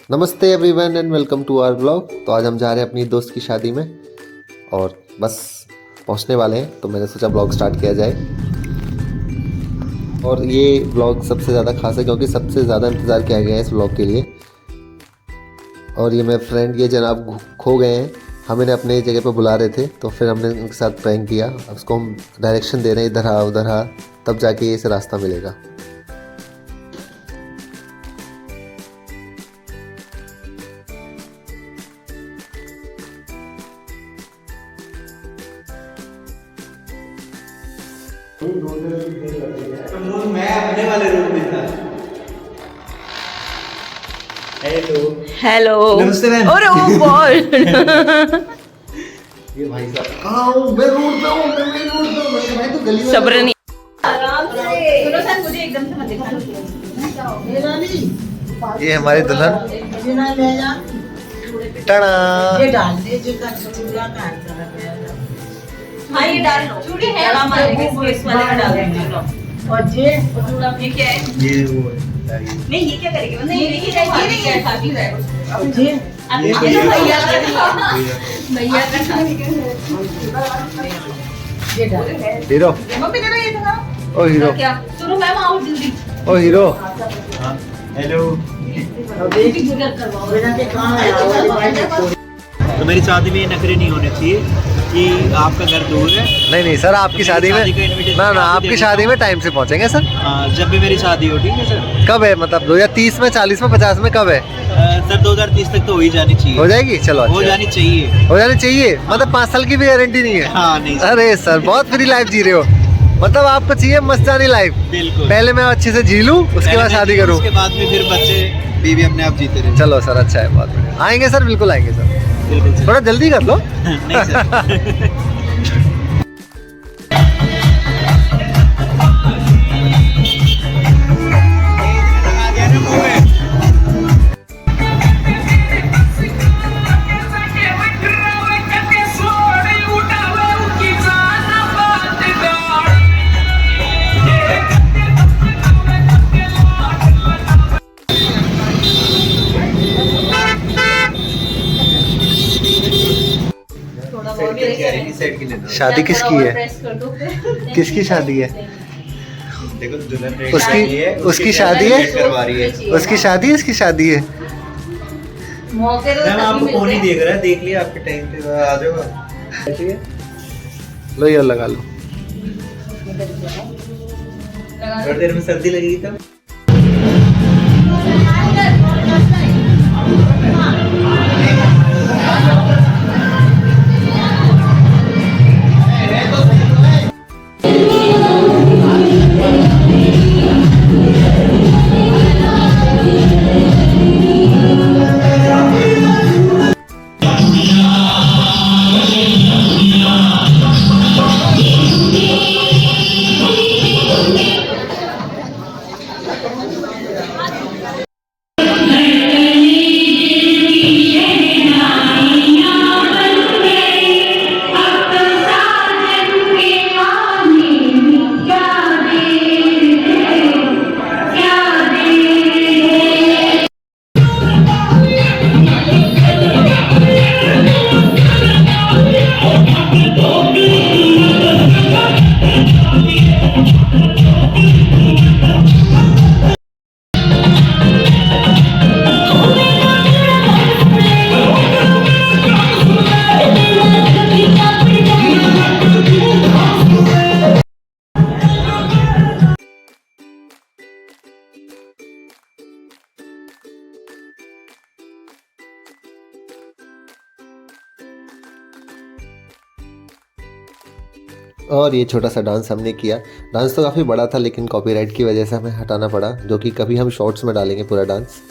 नमस्ते everyone and welcome to our blog. तो आज हम जा रहे हैं अपनी दोस्त की शादी में और बस पहुंचने वाले हैं, तो मैंने सोचा ब्लॉग स्टार्ट किया जाए। और ये ब्लॉग सबसे ज़्यादा खास है क्योंकि सबसे ज़्यादा इंतज़ार किया गया है इस ब्लॉग के लिए। और ये मेरे फ्रेंड ये जनाब खो गए हैं, हमें अपने जगह पर बुला रहे थे, तो फिर हमने उनके साथ प्रैंक किया। अब उसको हम डायरेक्शन दे रहे हैं, इधर आ उधर आ, तब जाके इसे रास्ता मिलेगा। मैं अपने वाले रूम में था। हेलो नमस्ते मैम। अरे ओ गॉड ये भाई साहब मैं रोड पे हूँ, मैं रोड पे हूँ, मैं तो गली में सब्र नहीं। आराम से सुनो सर, मुझे एकदम से मत दिखाओ। ये हमारी दुल्हन टड़ा। ये डाल दे जिसका चूड़ा का आंसर है। हाँ ये डाल लो, चूड़ी है हमारे फेस वाले में डाल देंगे। और ये ये क्या है? ये वो है नहीं ये क्या करेगी? नहीं ये नहीं है, शादी है। और ये ये भैया का भैया का शादी ये डाल हीरो, मम्मी जरा ये दिखाओ। ओ हीरो, क्या सुनो मैम आओ जल्दी। ओ हीरो। हेलो। बिना के कहां है। तो मेरी शादी में ये नखरे नहीं होने चाहिए कि आपका घर दूर है। नहीं सर, आपकी शादी में ना आपकी शादी में टाइम से पहुंचेंगे सर। जब भी मेरी शादी हो, ठीक है सर। कब है, मतलब 2030 में, 40 में, 50 में, कब है? सर 2030 तक तो हो ही जानी चाहिए। हो जाएगी, चलो हो अच्छा। जानी चाहिए। हो जानी चाहिए, मतलब 5 साल की भी गारंटी नहीं है। हाँ नहीं सर। अरे सर बहुत फ्री लाइफ जी रहे हो, मतलब आपको चाहिए मस्तानी लाइफ। बिल्कुल। पहले मैं अच्छे से जी लूं, उसके बाद शादी करूं। उसके बाद में फिर बच्चे बीवी अपने आप जीते रहे। चलो सर, अच्छा है, बहुत बढ़िया। आएंगे सर, बिल्कुल आएंगे सर। बिल्कुल सर। थोड़ा जल्दी कर लो। नहीं सर। शादी किसकी है? किसकी शादी है? देखो दुल्हन उसकी शादी है, करवा रही है। उसकी शादी है, इसकी शादी है। मौके मैम आपको कौन ही देख रहा है, देख लिया आपके टाइम पे, आ जाओ। लो ये लगा लो। थोड़ी देर में सर्दी लगेगी तब। और ये छोटा सा डांस हमने किया। डांस तो काफ़ी बड़ा था लेकिन कॉपीराइट की वजह से हमें हटाना पड़ा, जो कि कभी हम शॉर्ट्स में डालेंगे पूरा डांस।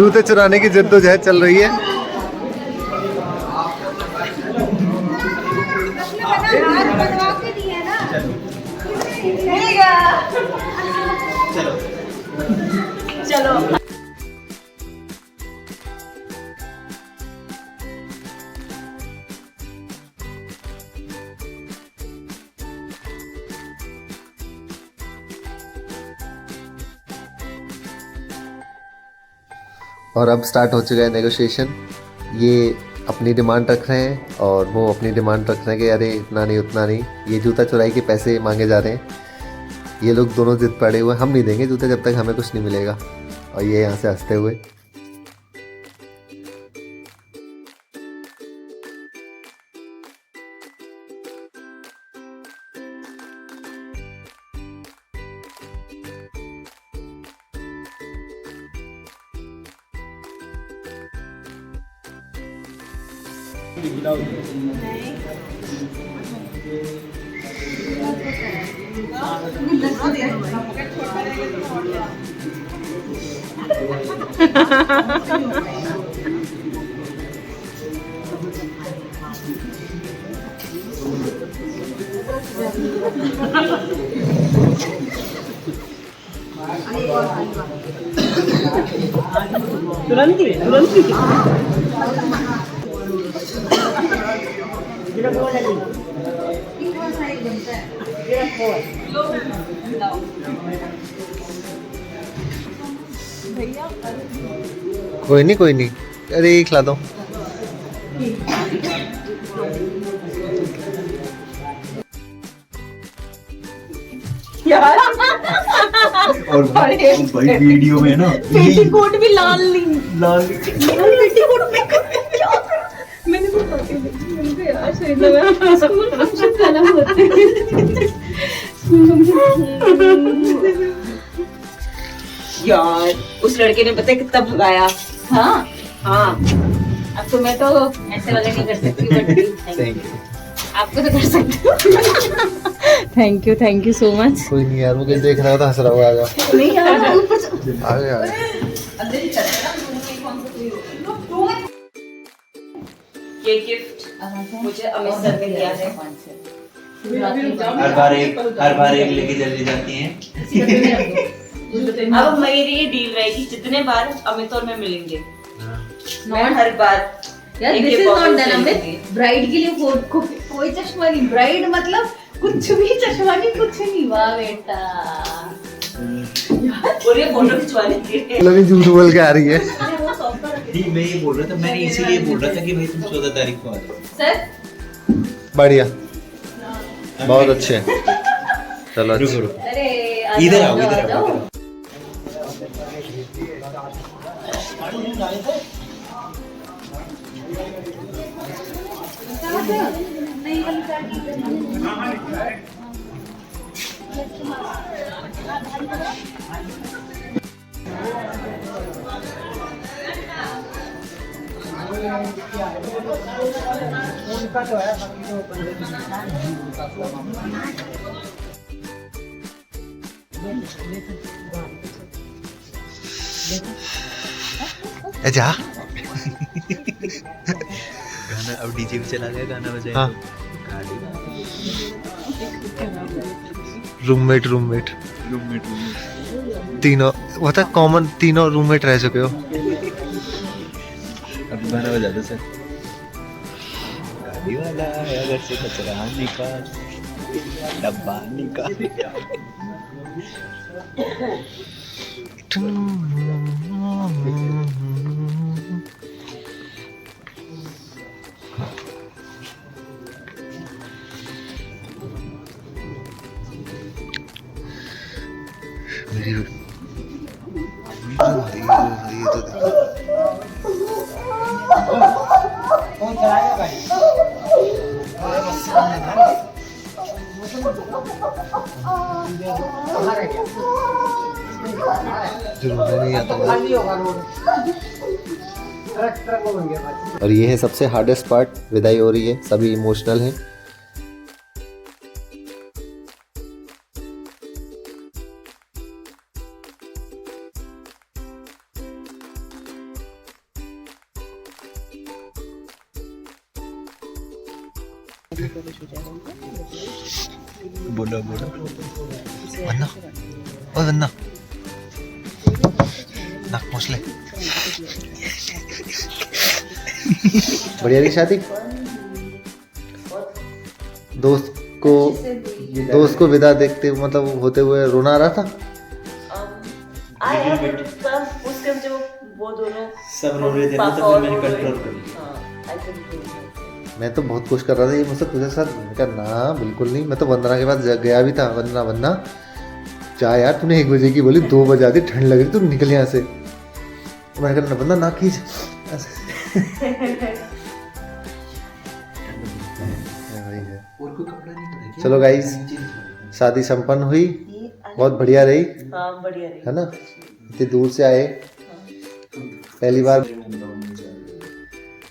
जूते चुराने की जद्दोजहद चल रही है। चलो और अब स्टार्ट हो चुका है नेगोशिएशन। ये अपनी डिमांड रख रहे हैं और वो अपनी डिमांड रख रहे हैं कि अरे इतना नहीं उतना नहीं। ये जूता चुराई के पैसे मांगे जा रहे हैं। ये लोग दोनों जिद पड़े हुए, हम नहीं देंगे जूते जब तक हमें कुछ नहीं मिलेगा। और ये यहाँ से हंसते हुए। तुरंत ही कोई नहीं कोई नहीं, अरे ये खिला दो। और भाई वीडियो में ना पेटीकोट भी लाल नहीं, लाल पेटीकोट में क्या मैंने तो पाती देखी, मैंने कहा यार सही लगा स्कूल फंक्शन खाना होते यार उस लड़के ने पता है कितना भगाया। हाँ हाँ, अब तो मैं तो ऐसे वाले नहीं कर सकती, बट आपको तो कर सकती हूँ। Thank you so much. कोई नहीं यार, वो कहीं देख रहा था, हंस रहा होगा। नहीं यार आगे आगे। ये गिफ्ट मुझे अमित सर ने दिया है। हर बार एक लेके जल्दी जाती हैं। अब मेरी ये डील रहेगी, जितने बार अमित और मैं मिलेंगे, मैं हर बार यार एक दिस एक इज नॉट bottle डन से अमित। लूंगी। ब्राइड के लिए कोई चश्मा नहीं, ब्राइड मतलब कुछ भी चश्मा नहीं, कुछ नहीं। वाह बेटा, और ये फोटो खिंचवाने के लिए लवी झूठ बोल के आ रही है। नहीं, मैं ये बोल रहा था, मैंने इसीलिए बोल रहा था कि भाई तुम 14 तारीख को आ जाओ। सर बढ़िया, बहुत अच्छे। चलो अच्छा। अरे इधर आओ, इधर आओ। उनका तो है, बाकी तो जा। गाना अब डीजे भी चला गया, गाना बजाए। हाँ। तो रूममेट तीनों, मतलब कॉमन तीनों रूममेट रह चुके हो। अब गाना बजा दो सर। गाड़ी वाला आया घर से कचरा निकाल, डब्बा निकाल। मेरी कौन चलाएगा भाई? नहीं आता। खाली होगा रोड, ट्रक हो गया भाई। और ये है सबसे हार्डेस्ट पार्ट, विदाई हो रही है, सभी इमोशनल हैं। बोलो बोलो वन्ना ओ वन्ना नाक मोछ ले बढ़िया रही शादी। दोस्त को विदा देखते मतलब होते हुए रोना आ रहा था। आया बट उस टाइम जब वो दोनों सब रो रहे थे ना तो फिर मैंने कंट्रोल कर लिया। मैं तो बहुत कोशिश कर रहा था ये मुझसे तुझे साथ का ना बिल्कुल नहीं। मैं तो वंदना के पास गया भी था। वंदना चाह यार तूने 1 बजे की बोली 2 बजे आती ठंड लग रही तू निकल यहाँ से। मैंने कहा वंदना ना खींच। चलो गाइस शादी संपन्न हुई, बहुत बढ़िया रही। हाँ बढ़िया रही है ना, इतनी दूर से आए पहली बार,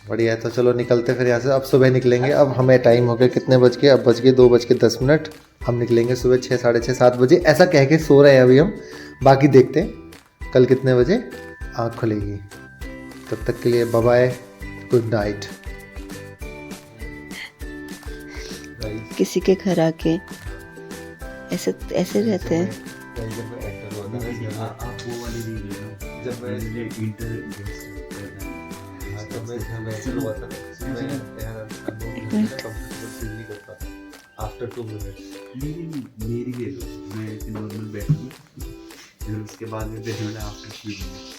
बढ़िया है। तो चलो निकलते फिर यहाँ से। अब सुबह निकलेंगे। अब हमें टाइम हो गया कितने बज के, अब बज के 2:10। हम निकलेंगे सुबह 6, 6:30, 7 बजे ऐसा कह के सो रहे हैं अभी हम। बाकी देखते हैं कल कितने बजे आँख खुलेगी। तब तक के लिए बाय बाय, गुड नाइट। किसी के घर आके ऐसे रहते हैं। आप वो वाली नहीं ले लो जब मैं इंटर आफ्टर 2 मिनट्स मेरी ले लो, मैं ऐसे नॉर्मल बैठूँ फिर उसके बाद में देखने वाला आफ्टर 3 मिनट्स।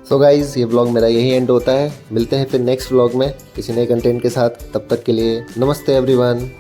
सो गाइज़ ये व्लॉग मेरा यही एंड होता है। मिलते हैं फिर नेक्स्ट व्लॉग में किसी नए कंटेंट के साथ। तब तक के लिए नमस्ते एवरीवन।